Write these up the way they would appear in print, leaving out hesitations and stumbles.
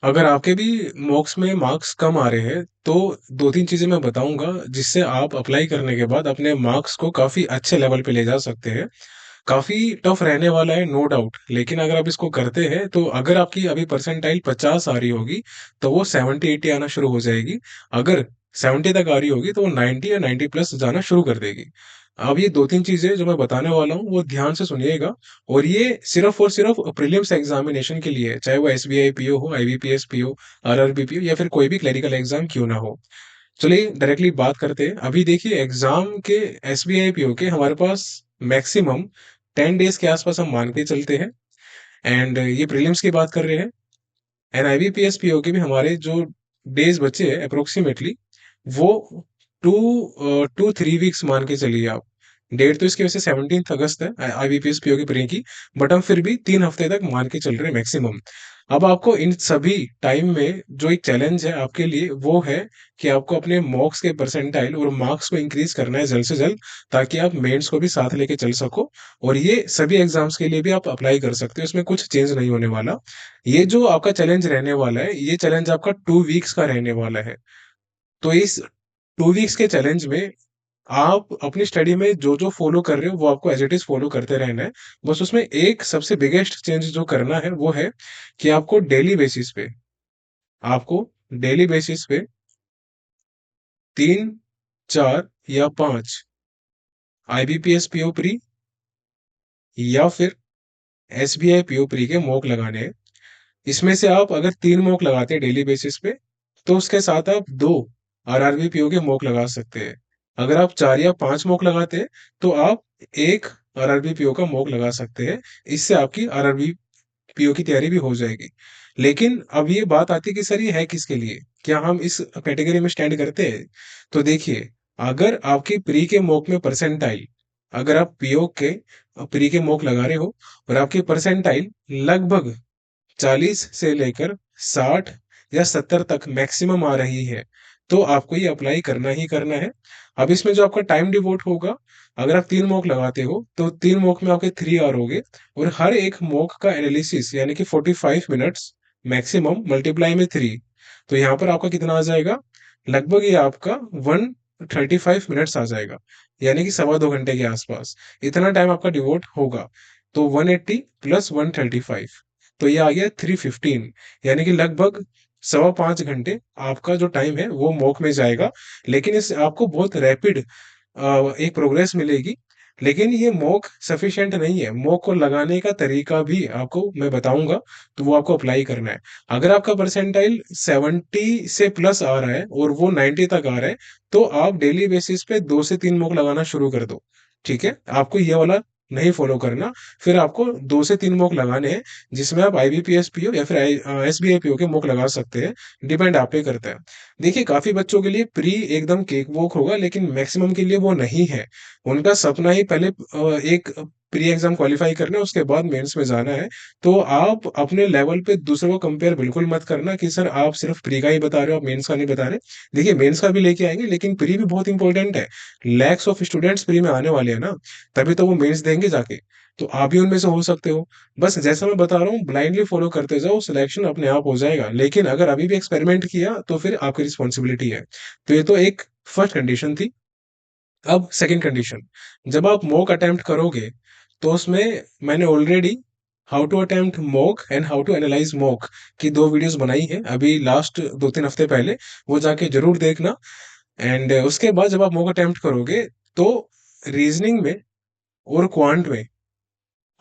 अगर आपके भी मॉक्स में मार्क्स कम आ रहे हैं, तो 2-3 चीज़ें मैं बताऊँगा, जिससे आप अप्लाई करने के बाद अपने मार्क्स को काफ़ी अच्छे लेवल पे ले जा सकते हैं। काफ़ी टफ रहने वाला है, नो डाउट, लेकिन अगर आप इसको करते हैं, तो अगर आपकी अभी परसेंटाइल 50 आ रही होगी, तो वो 70-80 आना शुरू हो जाएगी। अगर 70 तक आ रही होगी, तो वो 90 या 90 प्लस जाना शुरू कर देगी। अब ये 2-3 चीज़ें जो मैं बताने वाला हूँ, वो ध्यान से सुनिएगा, और ये सिर्फ़ और सिर्फ़ प्रीलिम्स एग्ज़ामिनेशन के लिए है, चाहे वो एसबीआई पीओ हो, आईबीपीएस पीओ, आरआरबी पीओ या फिर कोई भी क्लेरिकल एग्ज़ाम क्यों ना हो। चलिए डायरेक्टली बात करते हैं। अभी देखिए एग्ज़ाम के एसबीआई पीओ के हमारे पास मैक्सिमम 10 डेज़ के आस-पास हम मान के चलते हैं, एंड ये प्रीलिम्स की बात कर रहे हैं। एंड आईबीपीएस पीओ के भी हमारे जो डेज़ बचे हैं अप्रोक्सिमेटली, वो 2 3 वीक्स मान के चलिए आप। डेट तो इसकी वैसे 17 अगस्त है आईबीपीएस पीओ की प्री की, बट हम फिर भी 3 हफ्ते तक मान के चल रहे हैं मैक्सिमम। अब आपको इन सभी टाइम में जो एक चैलेंज है आपके लिए, वो है कि आपको अपने मॉक्स के परसेंटाइल और मार्क्स को इंक्रीज करना है जल्द से जल्द, ताकि आप मेंस को भी साथ लेके चल सको, और ये सभी एग्जाम्स के लिए भी आप अप्लाई कर सकते हो, इसमें कुछ चेंज नहीं होने वाला। ये जो आपका चैलेंज रहने वाला है, ये चैलेंज आपका 2 वीक्स का रहने वाला है। तो इस 2 वीक्स के चैलेंज में आप अपनी स्टडी में जो-जो फ़ॉलो कर रहे हो, वो आपको एज़ इट इज़ फ़ॉलो करते रहना है। बस उसमें एक सबसे बिगेस्ट चेंज जो करना है, वो है कि आपको डेली बेसिस पे 3, 4 या 5 आईबीपीएस पीओ प्री या फिर एसबीआई पीओ प्री के मॉक लगाने हैं। इसमें से आप अगर 3 मॉक लगाते हैं डेली बेसिस पे, तो उसके साथ आप 2 आरआरबी पीओ के मॉक लगा सकते हैं। अगर आप 4 या 5 मॉक लगाते हैं, तो आप 1 आरआरबी पीओ का मॉक लगा सकते हैं। इससे आपकी आरआरबी पीओ की तैयारी भी हो जाएगी। लेकिन अब ये बात आती है कि सर ये है किसके लिए? क्या हम इस कैटेगरी में स्टैंड करते हैं? तो देखिए, अगर आपकी प्री के मॉक में परसेंटाइल, अगर आप पीओ के प्री के मॉक लगा रहे हो और आपकी परसेंटाइल लगभग 40 से लेकर 60 या 70 तक मैक्सिमम आ रही है, तो आपको ये अप्लाई करना ही करना है। अब इसमें जो आपका टाइम डिवोट होगा, अगर आप 3 मॉक लगाते हो, तो 3 मॉक में आपके 3 आवर हो गए, और हर एक मॉक का एनालिसिस यानी कि 45 मिनट्स मैक्सिमम मल्टीप्लाई में 3, तो यहाँ पर आपका कितना आ जाएगा? लगभग ये आपका 135 मिनट्स आ जाएगा, यानी कि सवा 2 घंटे के आसपास। इतना टाइम आपका डिवोट होगा। तो 180 प्लस 135, तो ये आ गया 315, यानी कि लगभग सवा 5 घंटे आपका जो टाइम है वो मॉक में जाएगा। लेकिन इससे आपको बहुत रैपिड एक प्रोग्रेस मिलेगी। लेकिन ये मॉक सफिशिएंट नहीं है, मॉक को लगाने का तरीका भी आपको मैं बताऊंगा, तो वो आपको अप्लाई करना है। अगर आपका परसेंटाइल 70 से प्लस आ रहा है और वो 90 तक आ रहा है, तो आप डेली बेसिस पे 2 से 3 मॉक लगाना शुरू कर दो। ठीक है, आपको ये वाला नहीं फॉलो करना। फिर आपको 2 से 3 मॉक लगाने हैं, जिसमें आप आईबीपीएस पीओ या फिर एसबीआई पीओ के मॉक लगा सकते हैं। डिपेंड आप पे करता है। देखिए काफी बच्चों के लिए प्री एकदम केक वॉक होगा, लेकिन मैक्सिमम के लिए वो नहीं है। उनका सपना ही पहले एक प्री एग्जाम क्वालिफाई करना है, उसके बाद मेंस में जाना है। तो आप अपने लेवल पे दूसरों को कंपेयर बिल्कुल मत करना कि सर आप सिर्फ प्री का ही बता रहे हो, आप मेंस का नहीं बता रहे। देखिए मेंस का भी लेके आएंगे, लेकिन प्री भी बहुत इंपॉर्टेंट है। लैक्स ऑफ स्टूडेंट्स प्री में आने वाले हैं ना, तभी तो वो मेंस देंगे जाके। तो आप भी उनमें से हो सकते हो। बस जैसा मैं बता रहा हूँ, ब्लाइंडली फॉलो करते जाओ, सिलेक्शन अपने आप हो जाएगा। लेकिन अगर अभी भी एक्सपेरिमेंट किया, तो फिर आपकी रिस्पॉन्सिबिलिटी है। तो ये तो एक फर्स्ट कंडीशन थी। अब सेकंड कंडीशन, जब आप मॉक अटेम्प्ट करोगे, तो उसमें मैंने already how to attempt mock and how to analyse mock की 2 वीडियोस बनाई है अभी लास्ट 2-3 हफ्ते पहले। वो जाके जरूर देखना। एंड उसके बाद जब आप मॉक अटेम्प्ट करोगे, तो रीजनिंग में और क्वांट में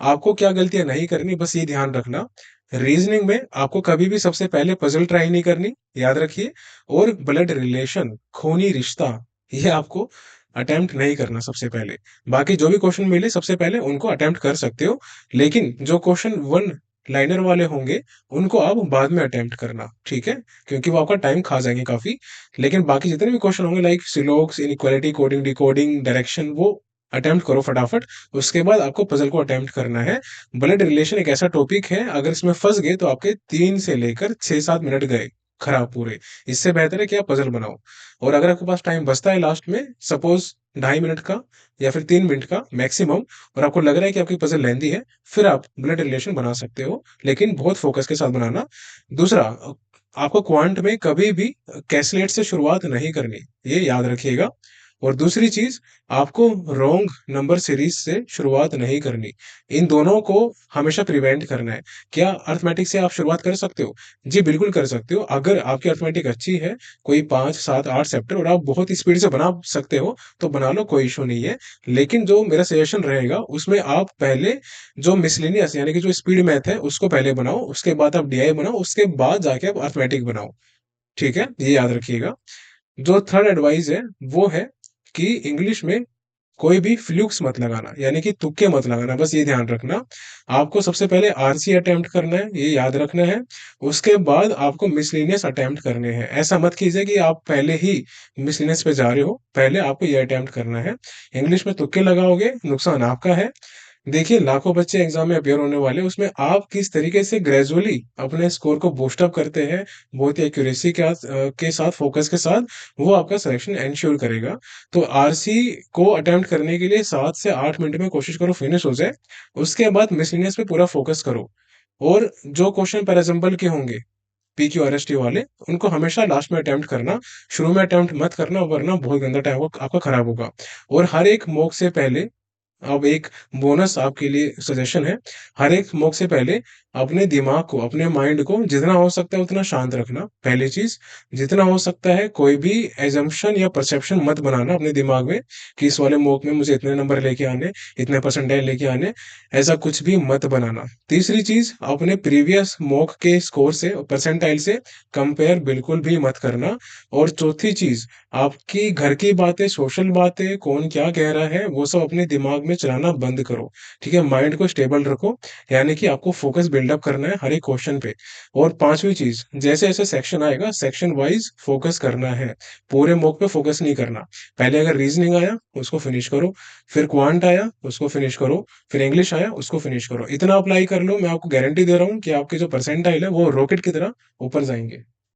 आपको क्या गलतियां नहीं करनी, बस ये ध्यान रखना। रीजनिंग में आपको कभी भी सबसे पहले पजल ट्राई नहीं करनी, याद रखिए। और ब्लड रिलेशन, खूनी रिश्ता, ये आपको अटेम्प्ट नहीं करना सबसे पहले। बाकी जो भी क्वेश्चन मिले सबसे पहले उनको अटेम्प्ट कर सकते हो, लेकिन जो क्वेश्चन वन लाइनर वाले होंगे, उनको आप बाद में अटेम्प्ट करना, ठीक है? क्योंकि वो आपका टाइम खा जाएंगे काफी। लेकिन बाकी जितने भी क्वेश्चन होंगे, like syllogism, inequality, coding, decoding, direction, वो अटेम्प्ट करो फटाफट। उसके बाद आपको पजल को अटेम्प्ट करना है। ब्लड रिलेशन एक ऐसा टॉपिक है, अगर इसमें फंस गए तो आपके 3 से लेकर 6-7 मिनट गए खराब पूरे। इससे बेहतर है कि आप पजल बनाओ। और अगर आपके पास टाइम बचता है लास्ट में, सपोज 2.5 मिनट का या फिर 3 मिनट का मैक्सिमम, और आपको लग रहा है कि आपकी पजल लेंदी है, फिर आप ब्लड रिलेशन बना सकते हो, लेकिन बहुत फोकस के साथ बनाना। दूसरा, आपको क्वांट में कभी भी कैसलेट से शुरुआत नहीं करनी, ये याद रखिएगा। और दूसरी चीज, आपको रॉन्ग नंबर सीरीज से शुरुआत नहीं करनी। इन दोनों को हमेशा प्रिवेंट करना है। क्या अर्थमेटिक से आप शुरुआत कर सकते हो? जी बिल्कुल कर सकते हो। अगर आपकी अर्थमेटिक अच्छी है, कोई 5 7 8 चैप्टर और आप बहुत स्पीड से बना सकते हो, तो बना लो, कोई इशू नहीं है। लेकिन जो मेरा सजेशन रहेगा उसमें आप पहले जो मिसलेनियस यानी कि जो स्पीड मैथ है उसको पहले बनाओ, उसके बाद आप डीआई बनाओ, उसके बाद जाके आप अर्थमेटिक बनाओ। ठीक है, ये याद रखिएगा। जो थर्ड एडवाइस है वो है कि इंग्लिश में कोई भी फ्लूक्स मत लगाना, यानी कि तुक्के मत लगाना, बस ये ध्यान रखना। आपको सबसे पहले आरसी अटेम्प्ट करना है, ये याद रखना है। उसके बाद आपको मिसलिनियस अटेम्प्ट करने हैं। ऐसा मत कीजिए कि आप पहले ही मिसलिनियस पे जा रहे हो, पहले आपको ये अटेम्प्ट करना है। इंग्लिश में तुक्के लगाओगे, नुकसान आपका है। देखिए, लाखों बच्चे एग्जाम में अपियर होने वाले हैं, उसमें आप किस तरीके से ग्रेजुअली अपने स्कोर को बूस्ट अप करते हैं, बहुत ही एक्यूरेसी के साथ, फोकस के साथ, वो आपका सिलेक्शन एंश्योर करेगा। तो आरसी को अटेम्प्ट करने के लिए 7 से 8 मिनट में कोशिश करो फिनिश हो जाए। उसके बाद मिसलिनियस पे पूरा फोकस करो। और जो क्वेश्चन पर एग्जाम्पल के होंगे, पीक्यू आर एस टी वाले, उनको हमेशा लास्ट में अटेम्प्ट करना, शुरू में अटेम्प्ट मत करना, वरना बहुत गंदा टाइम आपका खराब होगा। और हर एक मॉक से पहले, अब एक बोनस आपके लिए सजेशन है, हर एक मॉक से पहले अपने दिमाग को, अपने माइंड को जितना हो सकता है उतना शांत रखना। पहली चीज, जितना हो सकता है कोई भी एजम्पशन या परसेप्शन मत बनाना अपने दिमाग में कि इस वाले मॉक में मुझे इतने नंबर लेके आने, इतने परसेंटाइल लेके आने, ऐसा कुछ भी मत बनाना। तीसरी चीज, अपने प्रीवियस मॉक के स्कोर से, परसेंटाइल से कंपेयर बिल्कुल भी मत करना। और चौथी चीज, आपकी घर की बातें, सोशल बातें, कौन क्या कह रहा है, वो सब अपने दिमाग में चलाना बंद करो। ठीक है, माइंड को स्टेबल रखो, यानी कि आपको फोकस बिल्डअप करना है हर एक क्वेश्चन पे। और पांचवी चीज, जैसे जैसे सेक्शन आएगा सेक्शन वाइज फोकस करना है, पूरे मॉक पे फोकस नहीं करना। पहले अगर रीजनिंग आया उसको फिनिश करो, फिर क्वांट आया उसको फिनिश करो, फिर इंग्लिश आया उसको फिनिश करो। इतना अप्लाई कर लो, मैं आपको गारंटी दे रहा हूँ कि आपके जो परसेंटाइल है वो रॉकेट की तरह ऊपर जाएंगे।